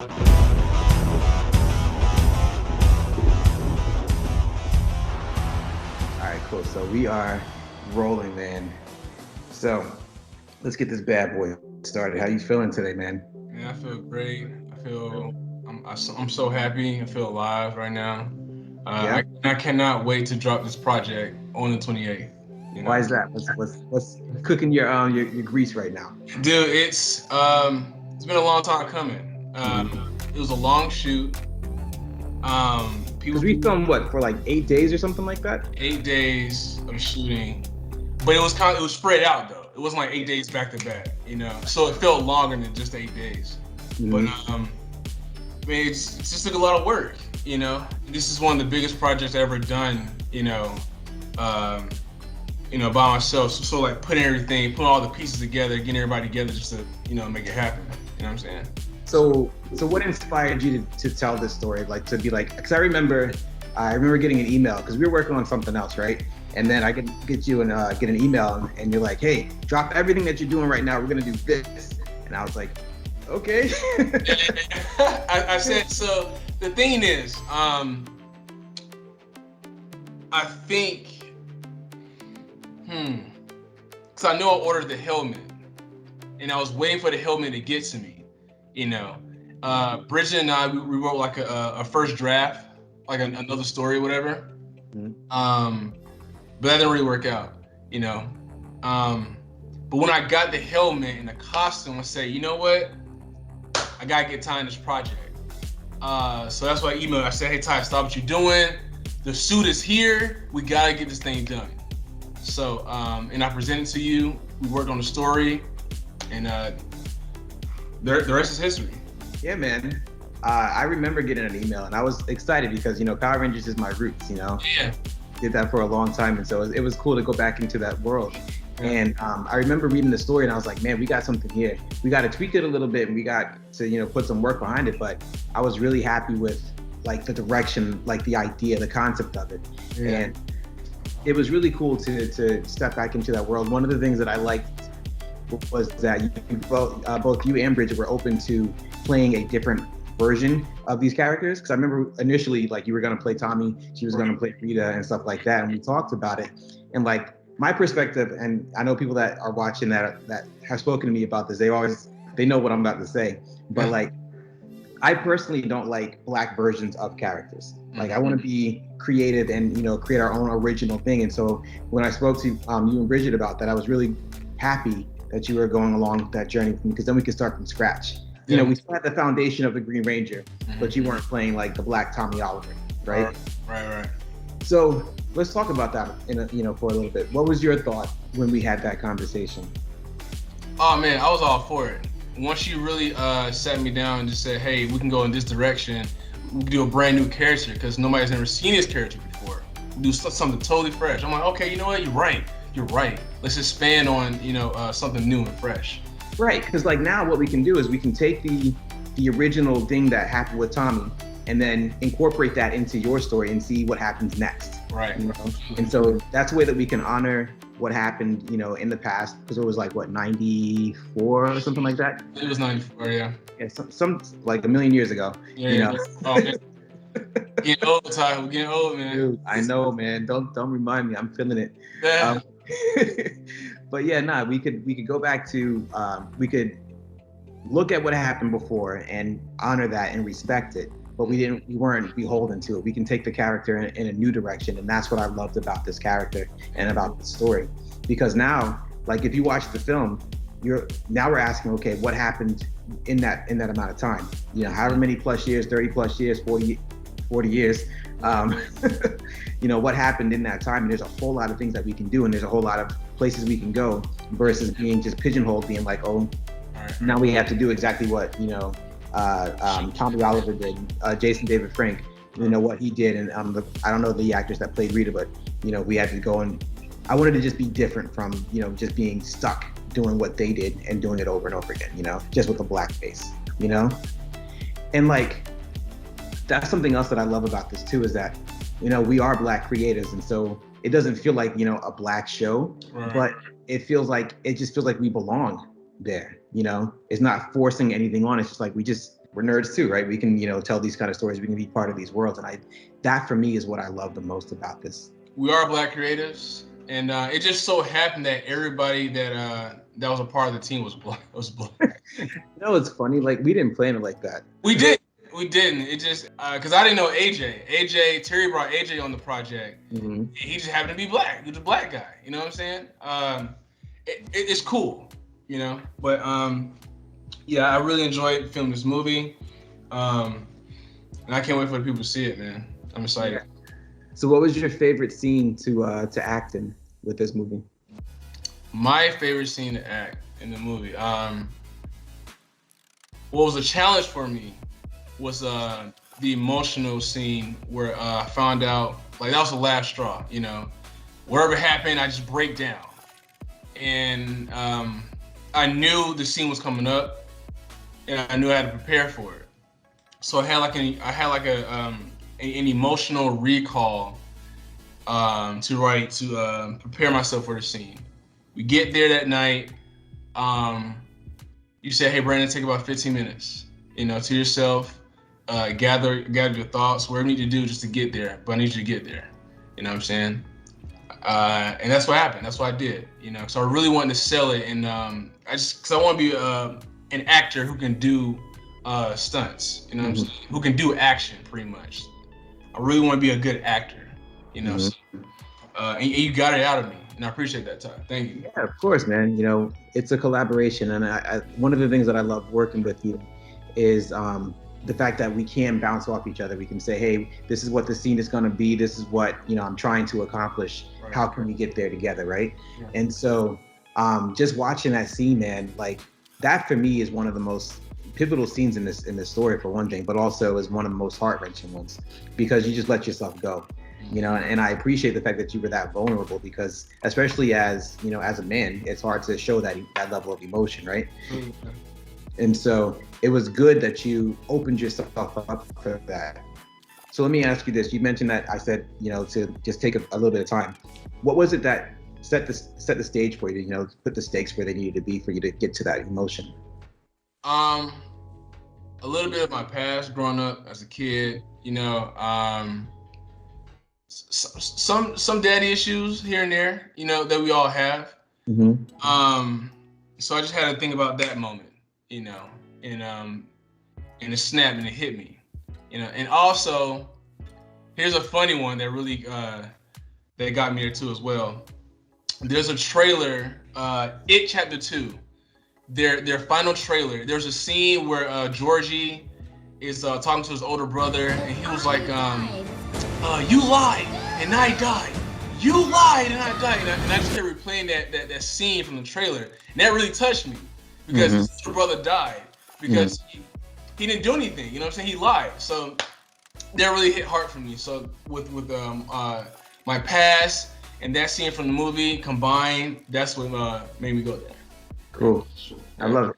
All right, cool. So we are rolling, man. So let's get this bad boy started. How you feeling today, man? Man, I feel great. I'm so happy. I feel alive right now. Yeah. I cannot wait to drop this project on the 28th. You Why know, is that? What's cooking your grease right now? dude, it's been a long time coming. It was a long shoot. Because People we filmed what for like 8 days or something like that. 8 days of shooting, but it was spread out though. It wasn't like 8 days back to back. So it felt longer than just 8 days. But Mm-hmm. I mean, it just took a lot of work. This is one of the biggest projects I ever done. Um, by myself. So like putting all the pieces together, getting everybody together just to make it happen. You know what I'm saying? So what inspired you to tell this story? Like to be like, because I remember getting an email because we were working on something else, right? And then I get you and get an email and you're like, hey, drop everything that you're doing right now. We're gonna do this. And I was like, okay. I said so. The thing is, I think, because I know I ordered the helmet, and I was waiting for the helmet to get to me. Bridget and I we wrote like a first draft, like another story, or whatever. Mhm. But that didn't really work out. You know. But when I got the helmet and the costume, I said, you know what? I gotta get Ty in this project. So that's why I emailed. I said, hey Ty, stop what you're doing. The suit is here. We gotta get this thing done. So, and I presented to you. We worked on the story, and the rest is history. Yeah, man. I remember getting an email and I was excited because Power Rangers is my roots. Yeah. Did that for a long time, and so it was cool to go back into that world. And I remember reading the story and I was like, man, we got something here. We got to tweak it a little bit and we got to, put some work behind it. But I was really happy with like the direction, like the idea, the concept of it. Yeah. And it was really cool to step back into that world. One of the things that I liked was that both you and Bridget were open to playing a different version of these characters. Because I remember initially, like you were going to play Tommy, she was going to play Rita and stuff like that. And we talked about it. And like, my perspective, and I know people that are watching that have spoken to me about this, they know what I'm about to say. But like, I personally don't like black versions of characters. Like I want to be creative and create our own original thing. And so when I spoke to you and Bridget about that, I was really happy that you were going along that journey with me, because then we could start from scratch. We still had the foundation of the Green Ranger, but you weren't playing like the Black Tommy Oliver, right? Right. So let's talk about that for a little bit. What was your thought when we had that conversation? Oh man, I was all for it. Once you really sat me down and just said, hey, we can go in this direction. We can do a brand new character because nobody's ever seen this character before. We do something totally fresh. I'm like, okay, you know what? You're right. Let's expand on something new and fresh. Right, because like now what we can do is we can take the original thing that happened with Tommy and then incorporate that into your story and see what happens next. Right. And so that's a way that we can honor what happened, in the past, because it was like what, 94 or something like that. It was 94, yeah. Yeah, some like a million years ago. Yeah. Oh, man. Getting old, Ty. We're getting old, man. Dude, I know, man. Don't remind me. I'm feeling it. Yeah. But yeah, we could go back to we could look at what happened before and honor that and respect it. But we weren't beholden to it. We can take the character in a new direction, and that's what I loved about this character and about the story. Because now, like if you watch the film, now we're asking, okay, what happened in that amount of time? However many plus years, 30 plus years, 40 years. What happened in that time? And there's a whole lot of things that we can do, and there's a whole lot of places we can go versus being just pigeonholed, being like, oh, now we have to do exactly what Tommy Oliver did, Jason David Frank, what he did, and I don't know the actors that played Rita, but we had to go, and I wanted to just be different from just being stuck doing what they did and doing it over and over again, just with a black face, and like that's something else that I love about this too, is that we are black creators, and so it doesn't feel like a black show, Right. but it feels like we belong there. It's not forcing anything on. It's just like we're we're nerds too, right? We can, tell these kind of stories. We can be part of these worlds. And that for me is what I love the most about this. We are Black creatives, and it just so happened that everybody that was a part of the team was black. It's funny. Like, we didn't plan it like that. We didn't. It just because I didn't know AJ. Terry brought AJ on the project. Mm-hmm. He just happened to be black. He was a black guy. You know what I'm saying? It's cool, But yeah, I really enjoyed filming this movie, and I can't wait for the people to see it, man. I'm excited. Yeah. So, what was your favorite scene to act in with this movie? My favorite scene to act in the movie. What was a challenge for me was the emotional scene where I found out, like, that was the last straw, Whatever happened, I just break down. And I knew the scene was coming up, and I knew I had to prepare for it. So I had an emotional recall to prepare myself for the scene. We get there that night. You say, "Hey, Branden, take about 15 minutes, to yourself, gather your thoughts, whatever you need to do just to get there. But I need you to get there." You know what I'm saying? And that's what happened. That's what I did. So I really wanted to sell it, and because I want to be an actor who can do stunts. What I'm saying? Who can do action, pretty much. I really want to be a good actor. So, and you got it out of me. And I appreciate that, Todd. Thank you. Yeah, of course, man. It's a collaboration. And I one of the things that I love working with you is the fact that we can bounce off each other. We can say, hey, this is what the scene is going to be. This is what, I'm trying to accomplish. Right. How can we get there together, right? Yeah. And so just watching that scene, man, like, that for me is one of the most pivotal scenes in this story, for one thing, but also is one of the most heart-wrenching ones, because you just let yourself go. And I appreciate the fact that you were that vulnerable, because especially as a man, it's hard to show that level of emotion, right? Mm-hmm. And so it was good that you opened yourself up for that. So let me ask you this. You mentioned that I said, to just take a little bit of time. What was it that set the stage for you to, put the stakes where they needed to be for you to get to that emotion? A little bit of my past growing up as a kid, some daddy issues here and there, that we all have. Mm-hmm. So I just had to think about that moment, and it snapped and it hit me, and also here's a funny one that really that got me there too as well. There's a trailer, It Chapter 2, their final trailer. There's a scene where Georgie is talking to his older brother, and he was like, you lied and I died. You lied and I died. And I just kept replaying that scene from the trailer. And that really touched me, because his older brother died because he didn't do anything. You know what I'm saying? He lied. So that really hit hard for me. So with my past and that scene from the movie combined, that's what made me go there. Cool. I love it.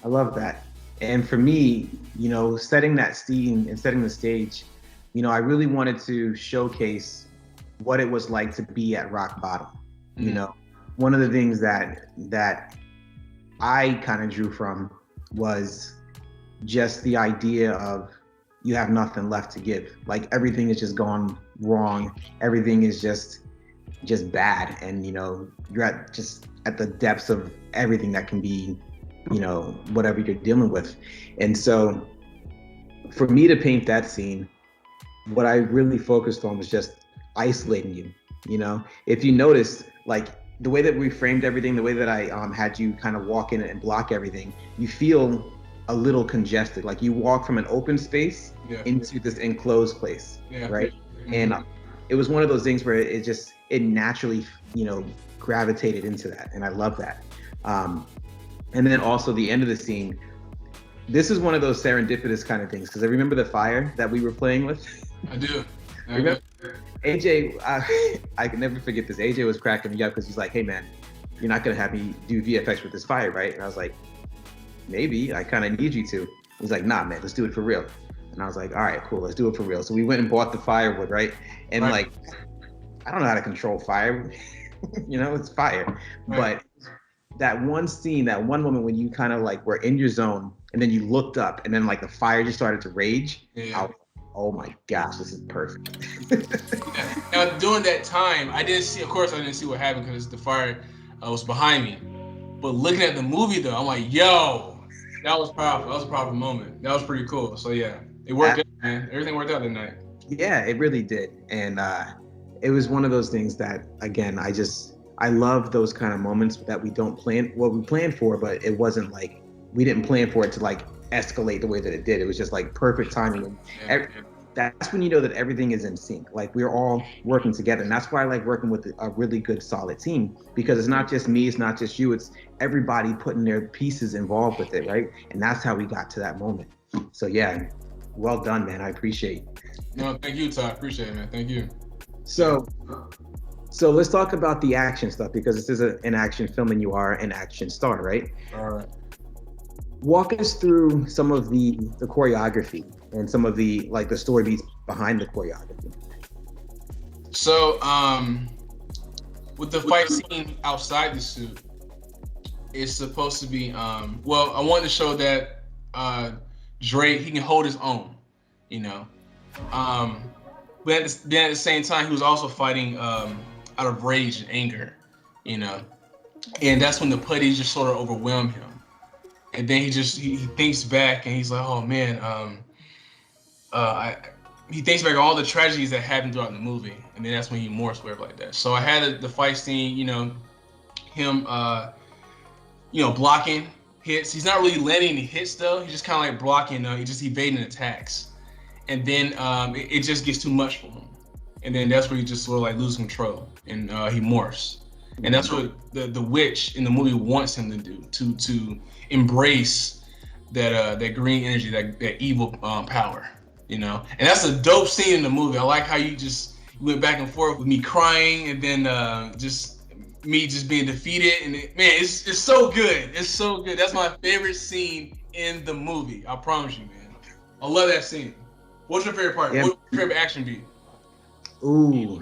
I love that. And for me, setting that scene and setting the stage, I really wanted to showcase what it was like to be at rock bottom. One of the things that I kind of drew from was just the idea of you have nothing left to give. Like, everything is just gone wrong. Everything is just bad. And, you're at the depths of everything that can be, whatever you're dealing with. And so for me to paint that scene, what I really focused on was just isolating you. If you notice, like, the way that we framed everything, the way that I had you kind of walk in and block everything, you feel a little congested. Like, you walk from an open space into this enclosed place, right? Mm-hmm. And it was one of those things where it naturally, gravitated into that, and I love that. And then also the end of the scene, this is one of those serendipitous kind of things, because I remember the fire that we were playing with. I do. Remember? AJ, I can never forget this. AJ was cracking me up because he's like, "Hey man, you're not gonna have me do VFX with this fire, right?" And I was like, "Maybe, I kind of need you to." He's like, "Nah, man, let's do it for real." And I was like, "All right, cool, let's do it for real." So we went and bought the firewood, right? And like, I don't know how to control fire. It's fire, but that one scene, that one moment when you kind of like were in your zone and then you looked up and then like the fire just started to rage. Yeah. Oh my gosh, this is perfect. Yeah. Now during that time, I didn't see. Of course, I didn't see what happened because the fire was behind me. But looking at the movie though, I'm like, yo, that was powerful. That was a powerful moment. That was pretty cool. So yeah, it worked out, man. Everything worked out that night. Yeah, it really did. And it was one of those things that, again, I love those kind of moments that we don't plan, well, we planned for, but it wasn't like, we didn't plan for it to like escalate the way that it did. It was just like perfect timing. Yeah. That's when you know that everything is in sync. Like we're all working together. And that's why I like working with a really good, solid team, because it's not just me, it's not just you, it's everybody putting their pieces involved with it, right? And that's how we got to that moment. So yeah, well done, man. I appreciate it. No, thank you, Todd. Appreciate it, man. Thank you. So let's talk about the action stuff, because this is an action film and you are an action star, right? All right. Walk us through some of the choreography and some of the like the story beats behind the choreography. So, with the fight scene outside the suit, it's supposed to be well, I wanted to show that Dre, he can hold his own, you know. But then at the same time, he was also fighting out of rage and anger, you know. And that's when the putty just sort of overwhelmed him. And then he thinks back and he's like, oh man, he thinks back all the tragedies that happened throughout the movie, and then that's when he morphs whatever like that. So I had the fight scene, you know, him, blocking hits. He's not really landing any hits though. He's just kind of like blocking. He's just evading attacks, and then it just gets too much for him, and then that's where he just sort of like loses control, and he morphs, and that's what the witch in the movie wants him to do, to embrace that green energy, that evil power. You know, and that's a dope scene in the movie. I like how you went back and forth with me crying, and then just me just being defeated. And it's so good. It's so good. That's my favorite scene in the movie. I promise you, man. I love that scene. What's your favorite part? Yeah. What's your favorite action beat? Ooh,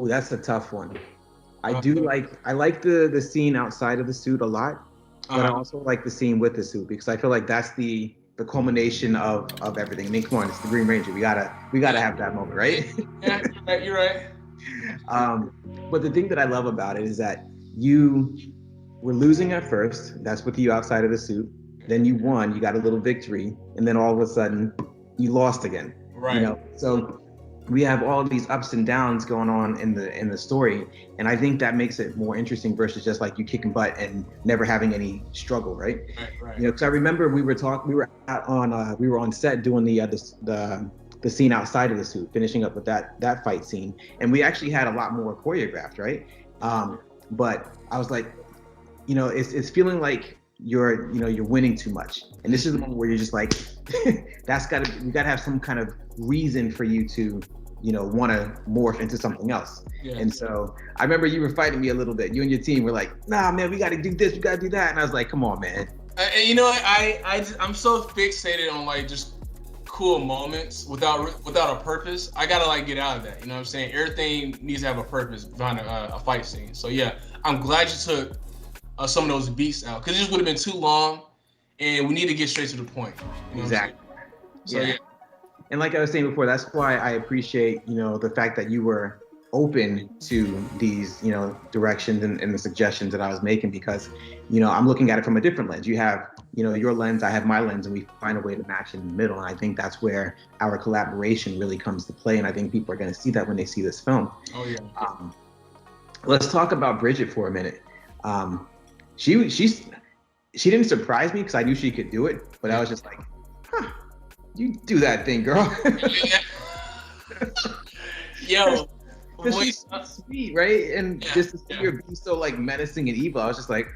that's a tough one. I like the scene outside of the suit a lot, but I also like the scene with the suit, because I feel like that's the culmination of everything. I mean, come on, it's the Green Ranger. We gotta have that moment, right? Yeah, you're right. But the thing that I love about it is that you were losing at first. That's with you outside of the suit. Then you won. You got a little victory, and then all of a sudden, you lost again. Right. You know, so we have all these ups and downs going on in the story, and I think that makes it more interesting versus just like you kicking butt and never having any struggle, right? Right. You know, because I remember we were on set doing the scene outside of the suit, finishing up with that fight scene, and we actually had a lot more choreographed, right? But I was like, you know, it's feeling like you're winning too much, and this is the moment where you're just like, you gotta have some kind of reason for you to, you know, want to morph into something else. Yeah. And so I remember you were fighting me a little bit. You and your team were like, nah, man, we got to do this, we got to do that. And I was like, come on, man. And you know, I'm so fixated on like just cool moments without a purpose. I gotta like get out of that. You know what I'm saying? Everything needs to have a purpose behind a fight scene. So yeah, I'm glad you took some of those beats out, because it just would have been too long, and we need to get straight to the point. You know exactly. So yeah. And like I was saying before, that's why I appreciate, you know, the fact that you were open to these, you know, directions and the suggestions that I was making, because, you know, I'm looking at it from a different lens. You have, you know, your lens, I have my lens, and we find a way to match in the middle. And I think that's where our collaboration really comes to play. And I think people are going to see that when they see this film. Oh yeah. Let's talk about Bridget for a minute. She didn't surprise me, because I knew she could do it, but I was just like, huh, you do that thing, girl. Yo, because she's sweet, right? And just to see her be so like menacing and evil, I was just like,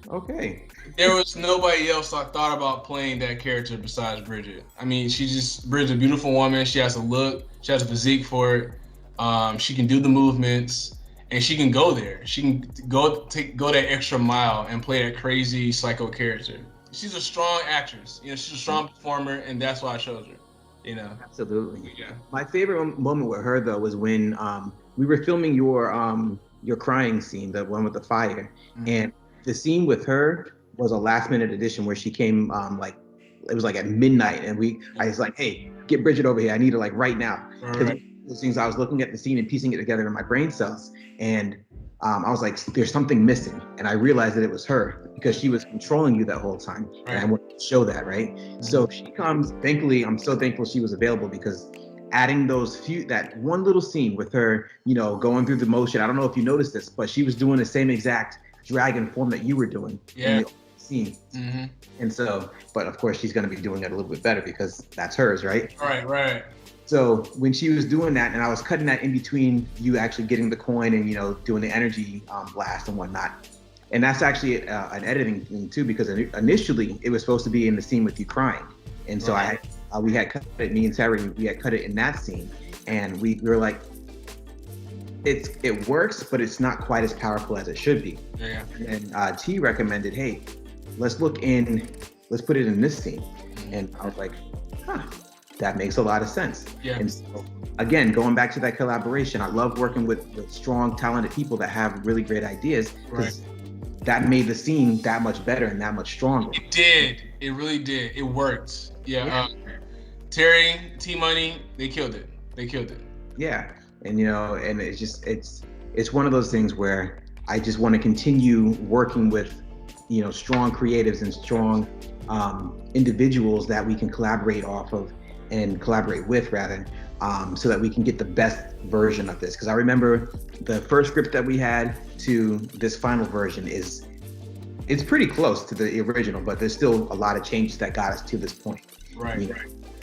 okay. There was nobody else I thought about playing that character besides Bridget. I mean, Bridget's a beautiful woman. She has a look, she has a physique for it. She can do the movements, and she can go there. She can go that extra mile and play that crazy psycho character. She's a strong actress. You know, she's a strong performer, and that's why I chose her. You know. Absolutely. Yeah. My favorite moment with her though was when we were filming your crying scene, the one with the fire, and the scene with her was a last minute addition where she came like it was like at midnight, and I was like, hey, get Bridget over here. I need her like right now. Because those things, I was looking at the scene and piecing it together in my brain cells, and I was like, there's something missing, and I realized that it was her because she was controlling you that whole time, and I wanted to show that, right? So she comes. Thankfully, I'm so thankful she was available, because adding that one little scene with her, going through the motion. I don't know if you noticed this, but she was doing the same exact dragon form that you were doing in the scene. Mm-hmm. And so, but of course she's going to be doing it a little bit better because that's hers, right? Right. So when she was doing that, and I was cutting that in between you actually getting the coin and doing the energy blast and whatnot, and that's actually an editing thing too, because initially it was supposed to be in the scene with you crying, and so we had cut it, me and Terry, we had cut it in that scene, and we were like, it works, but it's not quite as powerful as it should be. Yeah. And T recommended, hey, let's put it in this scene. And I was like, that makes a lot of sense. Yeah. And so, again, going back to that collaboration, I love working with strong, talented people that have really great ideas. Right. That made the scene that much better and that much stronger. It did. It really did. It worked. Yeah. Terry, T-Money, they killed it. Yeah. And and it's one of those things where I just want to continue working with strong creatives and strong individuals that we can collaborate with rather, so that we can get the best version of this. Because I remember the first script that we had to this final version it's pretty close to the original, but there's still a lot of changes that got us to this point. Right.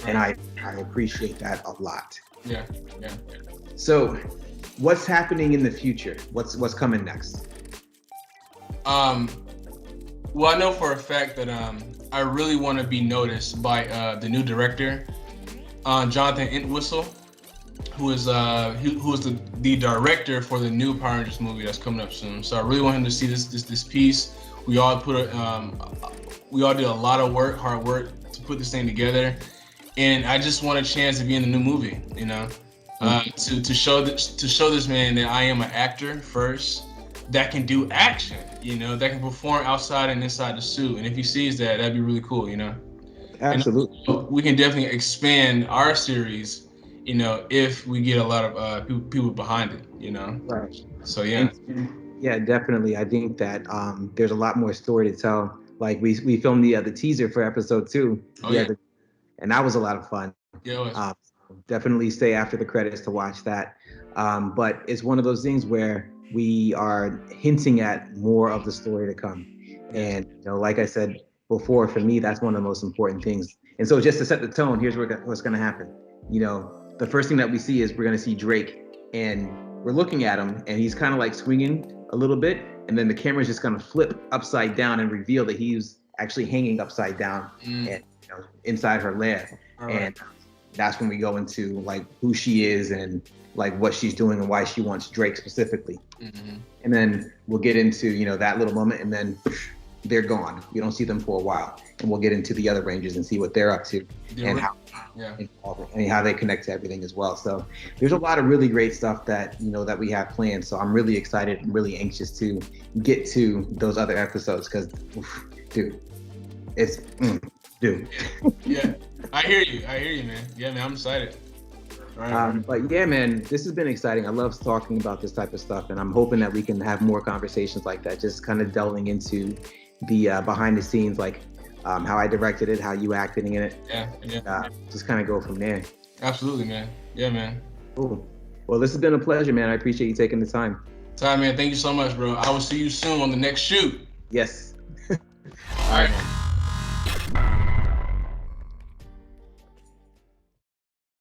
And I appreciate that a lot. Yeah. So what's happening in the future? What's coming next? Well, I know for a fact that I really want to be noticed by the new director, Jonathan Entwistle, who is the director for the new Power Rangers movie that's coming up soon. So I really want him to see this piece. We all did a lot of hard work to put this thing together, and I just want a chance to be in the new movie. To show this man that I am an actor first, that can do action, that can perform outside and inside the suit. And if he sees that, that'd be really cool, Absolutely. And we can definitely expand our series, if we get a lot of people behind it, Right. So yeah. Yeah, definitely. I think that there's a lot more story to tell. Like we filmed the teaser for episode 2. And that was a lot of fun. Yeah, it was. Definitely stay after the credits to watch that. But it's one of those things where we are hinting at more of the story to come. And like I said before, for me, that's one of the most important things. And so just to set the tone, here's what's going to happen. The first thing that we see is we're going to see Drake, and we're looking at him, and he's kind of like swinging a little bit, and then the camera's just going to flip upside down and reveal that he's actually hanging upside down and inside her lair. Right. And that's when we go into like who she is and like what she's doing and why she wants Drake specifically. Mm-hmm. And then we'll get into that little moment, and then they're gone. You don't see them for a while, and we'll get into the other Rangers and see what they're up to and how they connect to everything as well. So there's a lot of really great stuff that that we have planned. So I'm really excited and really anxious to get to those other episodes, because dude, it's dude. Yeah. I hear you, man. Yeah, man, I'm excited. Right. But yeah, man, this has been exciting. I love talking about this type of stuff, and I'm hoping that we can have more conversations like that, just kind of delving into the behind the scenes, like how I directed it, how you acted in it. Yeah. Just kind of go from there. Absolutely, man. Yeah, man. Cool. Well, this has been a pleasure, man. I appreciate you taking the time. Ty, man, thank you so much, bro. I will see you soon on the next shoot. Yes. All right.